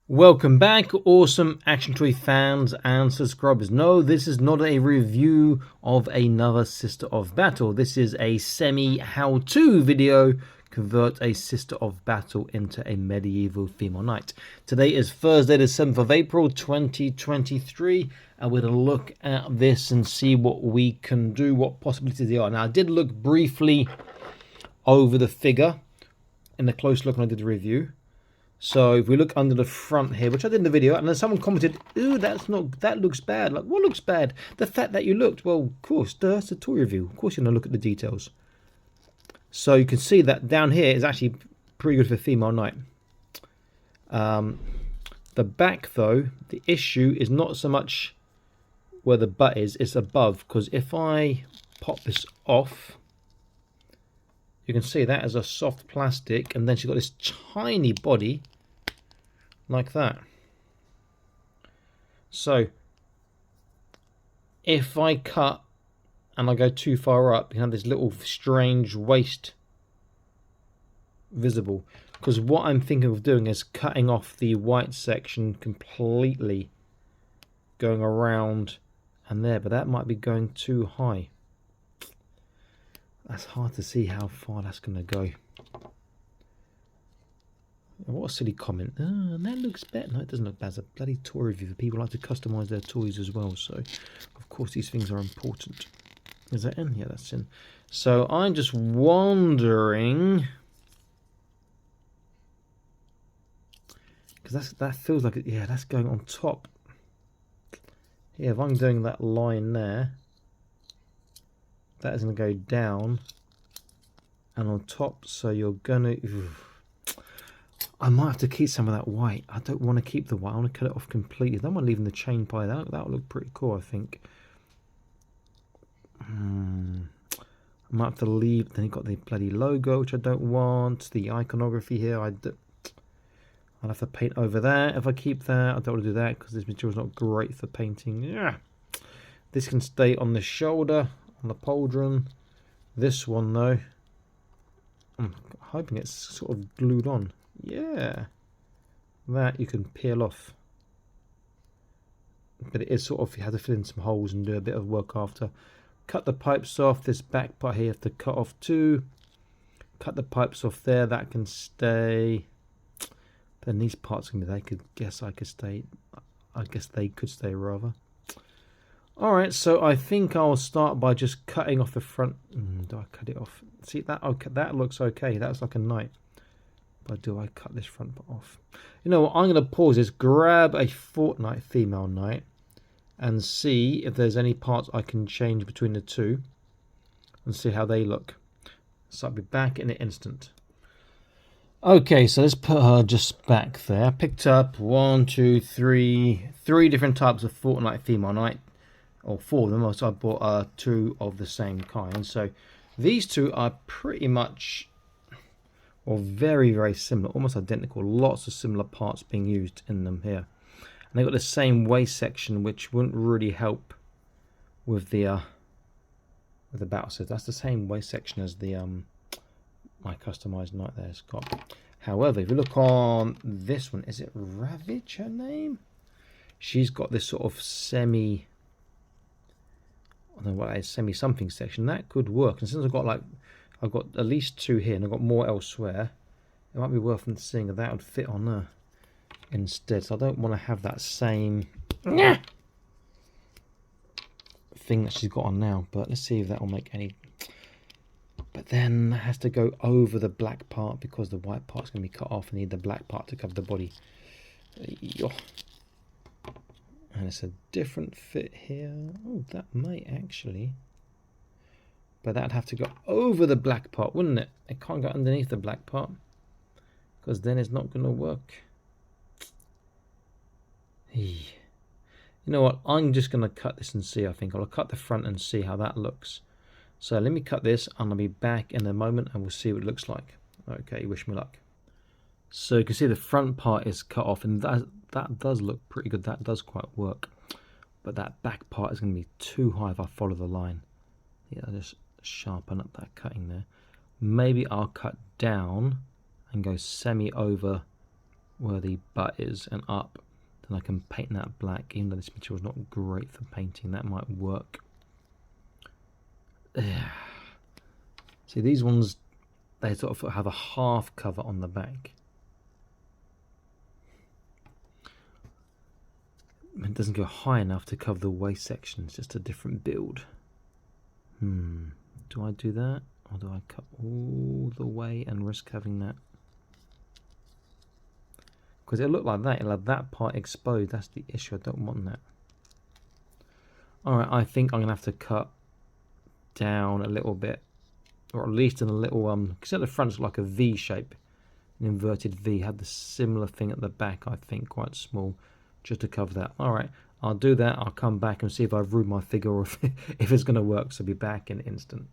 Welcome back, awesome action toy fans and subscribers. No, this is not a review of another Sister of Battle. This is a semi how-to video. Convert a Sister of Battle into a medieval female knight. Today is Thursday the 7th of April 2023, and we're going to look at this and see what we can do, what possibilities there are. Now, I did look briefly over the figure in a close look when I did the review. So if we look under the front here, which I did in the video, and then someone commented, "Ooh, that looks bad." Like, what looks bad? The fact that you looked. Well, of course, that's a toy review. Of course, you're gonna look at the details. So you can see that down here is actually pretty good for female knight. The back, though, the issue is not so much where the butt is; it's above. Because if I pop this off, you can see that as a soft plastic, and then she's got this tiny body like that. So if I cut and I go too far up, you have this little strange waist visible. Because what I'm thinking of doing is cutting off the white section completely, going around and there, but that might be going too high. That's hard to see how far that's going to go. What a silly comment. That looks better. No, it doesn't look bad. It's a bloody toy review. People like to customise their toys as well. So, of course, these things are important. Is that in? Yeah, that's in. So, I'm just wondering... because that feels like... yeah, that's going on top. Yeah, if I'm doing that line there... that is going to go down and on top, so you're going to... I might have to keep some of that white. I don't want to keep the white. I want to cut it off completely. I don't want leaving the chain pie. That would look pretty cool, I think. I might have to leave... then you've got the bloody logo, which I don't want. The iconography here, I'll have to paint over that. If I keep that, I don't want to do that because this material is not great for painting. Yeah, this can stay on the shoulder, on the pauldron. This one, though, I'm hoping it's sort of glued on. Yeah, that you can peel off, but it is sort of, you have to fill in some holes and do a bit of work after. Cut the pipes off. This back part here you have to cut off too. Cut the pipes off there. That can stay. Then these parts can be. I guess they could stay rather. Alright, so I think I'll start by just cutting off the front. Do I cut it off? See, that looks okay. That's like a knight. But do I cut this front part off? You know what? I'm going to pause this, grab a Fortnite female knight, and see if there's any parts I can change between the two, and see how they look. So I'll be back in an instant. Okay, so let's put her just back there. I picked up three different types of Fortnite female knight. Or four of them. So I bought two of the same kind. So these two are pretty much, or very, very similar, almost identical. Lots of similar parts being used in them here. And they've got the same waist section, which wouldn't really help with the battle. So that's the same waist section as the my customized knight there has got. However, if you look on this one, is it Ravage her name? She's got this sort of semi... I don't know what that is, semi-something section. That could work. And since I've got at least two here and I've got more elsewhere, it might be worth them seeing if that would fit on her instead. So I don't want to have that same thing that she's got on now. But let's see if that will make any... but then that has to go over the black part because the white part's going to be cut off and need the black part to cover the body. And it's a different fit here. Oh, that might actually. But that'd have to go over the black part, wouldn't it? It can't go underneath the black part. Because then it's not going to work. You know what? I'm just going to cut this and see, I think. I'll cut the front and see how that looks. So let me cut this and I'll be back in a moment and we'll see what it looks like. Okay, wish me luck. So you can see the front part is cut off and that does look pretty good. That does quite work. But that back part is going to be too high if I follow the line. Yeah, I'll just sharpen up that cutting there. Maybe I'll cut down and go semi over where the butt is and up, then I can paint that black. Even though this material is not great for painting, that might work. See, these ones, they sort of have a half cover on the back. It doesn't go high enough to cover the waist section. It's just a different build. Do I do that, or do I cut all the way and risk having that? Because it'll look like that. It'll have that part exposed. That's the issue. I don't want that. Alright, I think I'm going to have to cut down a little bit. Or at least in a little... because at the front's like a V shape. An inverted V. Had the similar thing at the back, I think. Quite small. Just to cover that. Alright, I'll do that. I'll come back and see if I've ruined my figure or if it's going to work. So I'll be back in an instant.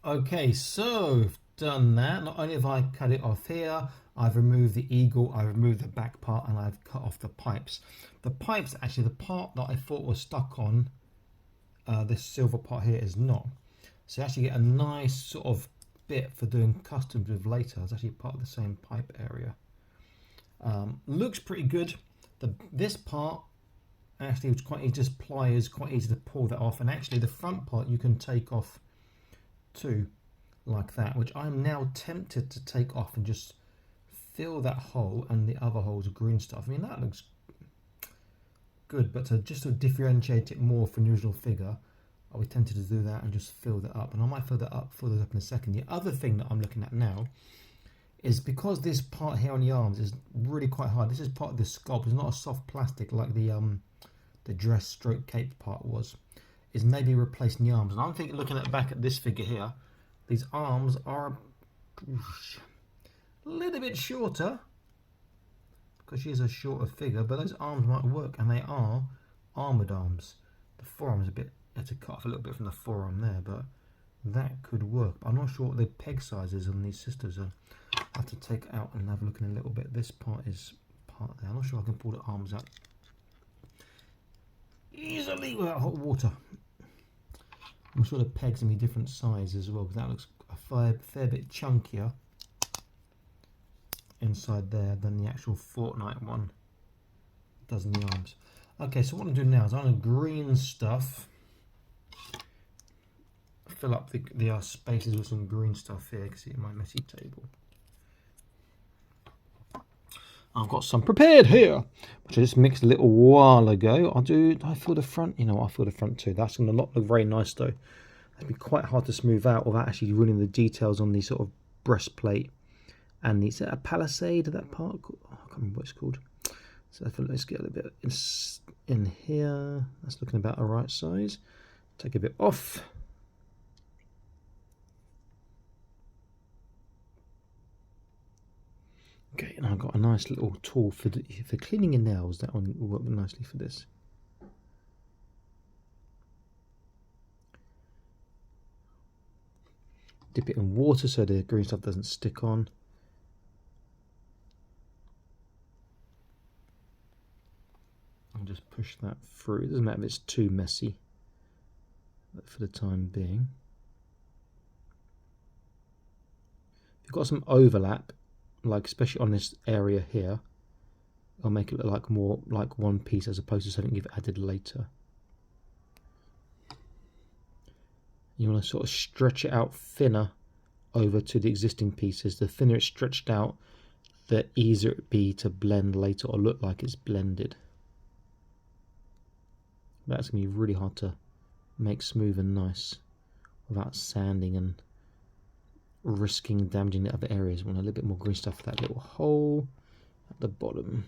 Okay, so I've done that. Not only have I cut it off here, I've removed the eagle, I've removed the back part, and I've cut off the pipes. The pipes, actually, the part that I thought was stuck on this silver part here is not. So you actually get a nice sort of bit for doing customs with later. It's actually part of the same pipe area. Looks pretty good. This part actually was quite easy, just pliers, quite easy to pull that off. And actually the front part you can take off too, like that, which I'm now tempted to take off and just fill that hole and the other holes with green stuff. I mean, that looks good, but just to differentiate it more from the original figure, I'll be tempted to do that and just fill that up. And I might fill that up in a second. The other thing that I'm looking at now is because this part here on the arms is really quite hard. This is part of the sculpt. It's not a soft plastic like the dress stroke cape part was. Is maybe replacing the arms. And I'm thinking, looking back at this figure here, these arms are a little bit shorter because she's a shorter figure, but those arms might work, and they are armoured arms. The forearm is a bit, I had to cut off a little bit from the forearm there, but that could work. But I'm not sure what the peg size is on these sisters. I'll have to take out and have a look in a little bit. This part is part there. I'm not sure I can pull the arms out easily without hot water. I'm sure the pegs can be different size as well, because that looks a fair bit chunkier inside there than the actual Fortnite one does in the arms. Okay, so what I'm doing now is I'm going to green stuff, fill up the spaces with some green stuff here. You can see it in my messy table. I've got some prepared here, which I just mixed a little while ago. I fill the front? You know what, I'll fill the front too. That's going to look very nice though. It'd be quite hard to smooth out without actually ruining the details on the sort of breastplate. And is that a palisade, that part? I can't remember what it's called. So let's get a little bit in here. That's looking about the right size. Take a bit off. Okay, and I've got a nice little tool for cleaning your nails. That one will work nicely for this. Dip it in water so the green stuff doesn't stick on. I'll just push that through. It doesn't matter if it's too messy, but for the time being. If you've got some overlap, like especially on this area here, I'll make it look like more like one piece as opposed to something you've added later. You want to sort of stretch it out thinner over to the existing pieces. The thinner it's stretched out, the easier it be to blend later or look like it's blended. That's going to be really hard to make smooth and nice without sanding and risking damaging the other areas. We want a little bit more green stuff for that little hole at the bottom.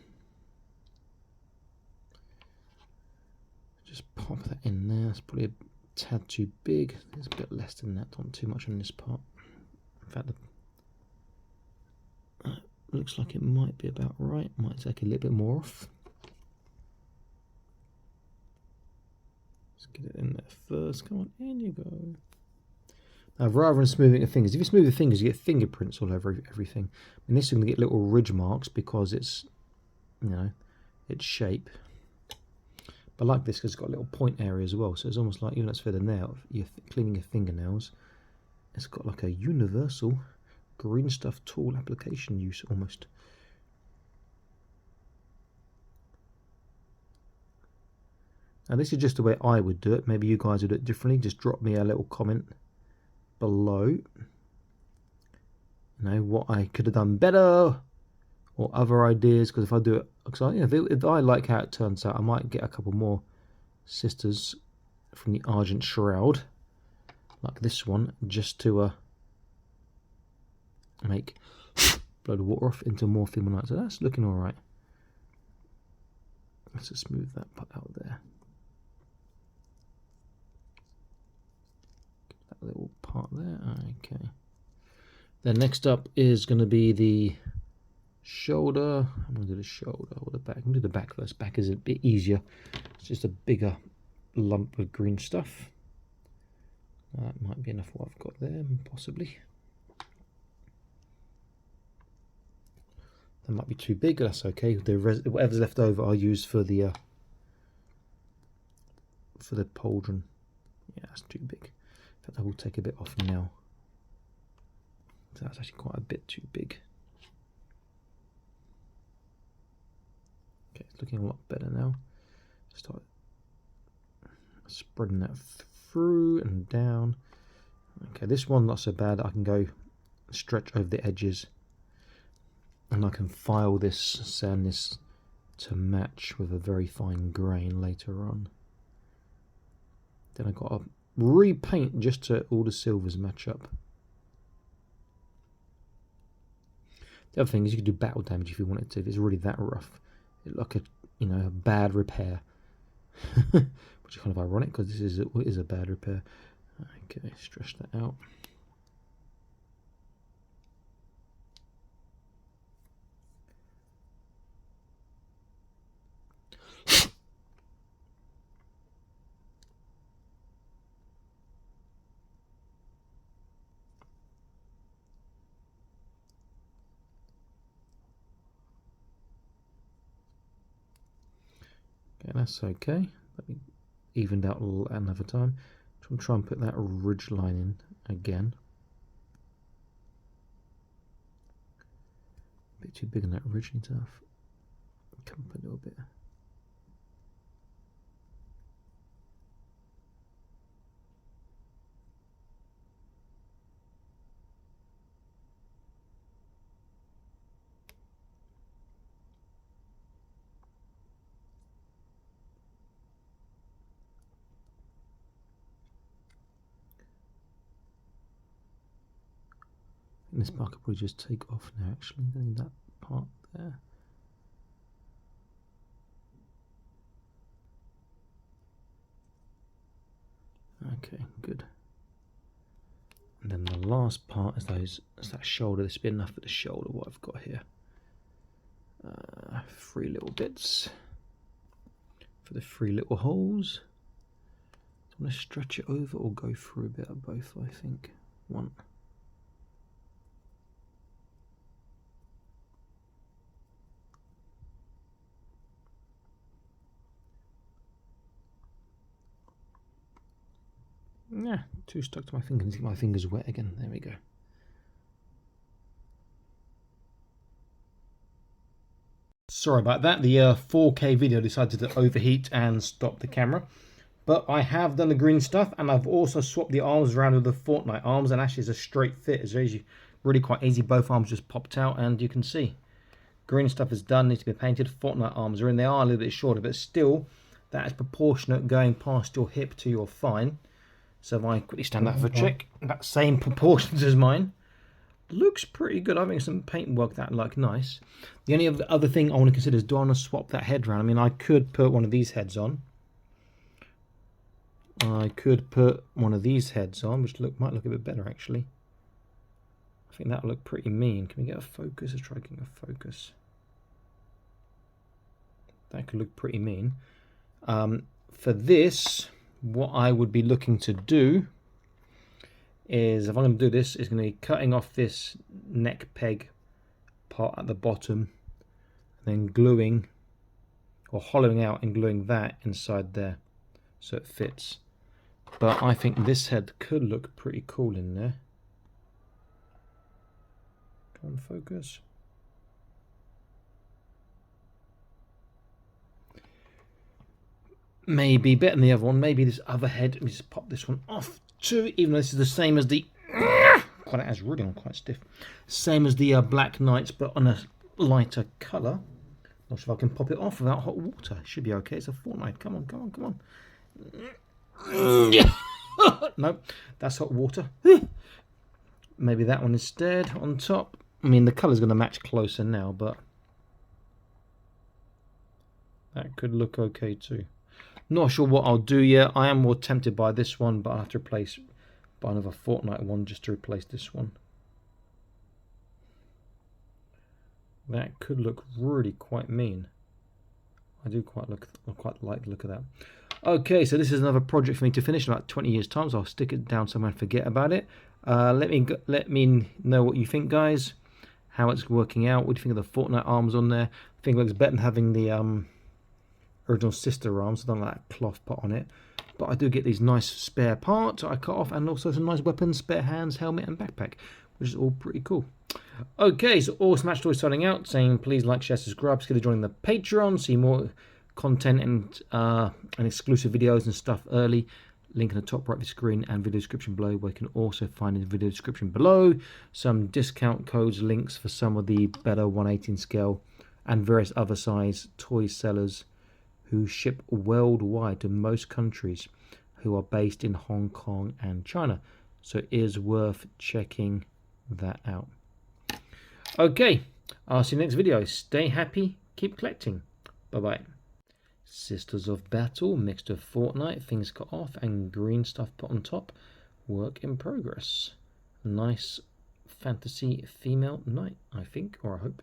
Just pop that in there. It's probably a tad too big. There's a bit less than that. Not too much on this part. In fact, looks like it might be about right. Might take a little bit more off. Let's get it in there first. Come on, in you go. Now, rather than smoothing the fingers, if you smooth the fingers, you get fingerprints all over everything. And this is going to get little ridge marks because it's, you know, its shape. But I like this because it's got a little point area as well. So it's almost like, even though it's for the nail, you're cleaning your fingernails. It's got like a universal green stuff tool application use almost. And this is just the way I would do it. Maybe you guys would do it differently. Just drop me a little comment below. You know, what I could have done better or other ideas. Because if I do it, because you know, if I like how it turns out, I might get a couple more sisters from the Argent Shroud, like this one, just to make blow the water off into more Femalite. So that's looking all right. Let's just smooth that part out there. That little part there. Okay. Then next up is going to be the shoulder. I'm going to do the shoulder or the back. I'm going to do the back first. Back is a bit easier. It's just a bigger lump of green stuff. That might be enough what I've got there, possibly. That might be too big. That's okay. Whatever's left over, I'll use for the pauldron. Yeah, that's too big. In fact, I will take a bit off now. So that's actually quite a bit too big. Okay, it's looking a lot better now. Start spreading that through and down. Okay, this one not so bad. I can go stretch over the edges, and I can file this, sand this to match with a very fine grain later on. Then I've got to repaint just to all the silvers match up. The other thing is you could do battle damage if you wanted to. If it's really that rough, it's like a bad repair, which is kind of ironic because this is a bad repair. Okay, stretch that out. Okay, that's okay. Let me evened out another time. I'm try and put that ridge line in again. A bit too big on that ridge, need to come up a little bit. This part could probably just take off now, actually. Don't need that part there. Okay, good. And then the last part is that shoulder. This will be enough for the shoulder, what I've got here. 3 little bits for the 3 little holes. I want to stretch it over or go through a bit of both, I think. One. Yeah, too stuck to my fingers. Get my fingers wet again. There we go. Sorry about that. The 4K video decided to overheat and stop the camera. But I have done the green stuff, and I've also swapped the arms around with the Fortnite arms, and actually it's a straight fit. It's really quite easy. Both arms just popped out, and you can see. Green stuff is done, needs to be painted. Fortnite arms are in. They are a little bit shorter, but still, that is proportionate going past your hip to your thigh. So if I quickly stand that for a check, that same proportions as mine. Looks pretty good. I think some paint work that like nice. The only other thing I want to consider is, do I want to swap that head around? I mean, I could put one of these heads on. I could put one of these heads on, which might look a bit better actually. I think that'll look pretty mean. Can we get a focus? Let's try getting a focus. That could look pretty mean. For this, what I would be looking to do is, if I'm going to do this, is going to be cutting off this neck peg part at the bottom, and then gluing or hollowing out and gluing that inside there so it fits. But I think this head could look pretty cool in there. Come on, focus. maybe better than the other one. Maybe this other head. Let me just pop this one off too, even though this is the same as the... Quite, it has really on quite stiff. Same as the Black Knights, but on a lighter colour. Not sure if I can pop it off without hot water. Should be okay. It's a fortnite. Come on, come on, come on. Nope, that's hot water. Maybe that one instead on top. I mean, the colour's going to match closer now, but that could look okay too. Not sure what I'll do yet. I am more tempted by this one, but I'll have to replace by another fortnite one just to replace this one. That could look really quite mean. I do quite like the look of that. Okay, so this is another project for me to finish in about 20 years time, so I'll stick it down somewhere and forget about it. Let me know what you think, guys. How it's working out. What do you think of the fortnite arms on there? I think it looks better than having the original sister arms. I don't like that cloth put on it. But I do get these nice spare parts I cut off, and also some nice weapons, spare hands, helmet and backpack, which is all pretty cool. Okay, so Awesome Match Toy signing out, saying please like, share, subscribe, consider joining the Patreon, see more content and exclusive videos and stuff early. Link in the top right of the screen and video description below, where you can also find in the video description below some discount codes, links for some of the better 1/18 scale and various other size toy sellers who ship worldwide to most countries, who are based in Hong Kong and China. So it is worth checking that out. Okay, I'll see you next video. Stay happy, keep collecting. Bye-bye. Sisters of Battle, mixed of fortnite, things cut off, and green stuff put on top. Work in progress. Nice fantasy female knight, I think, or I hope.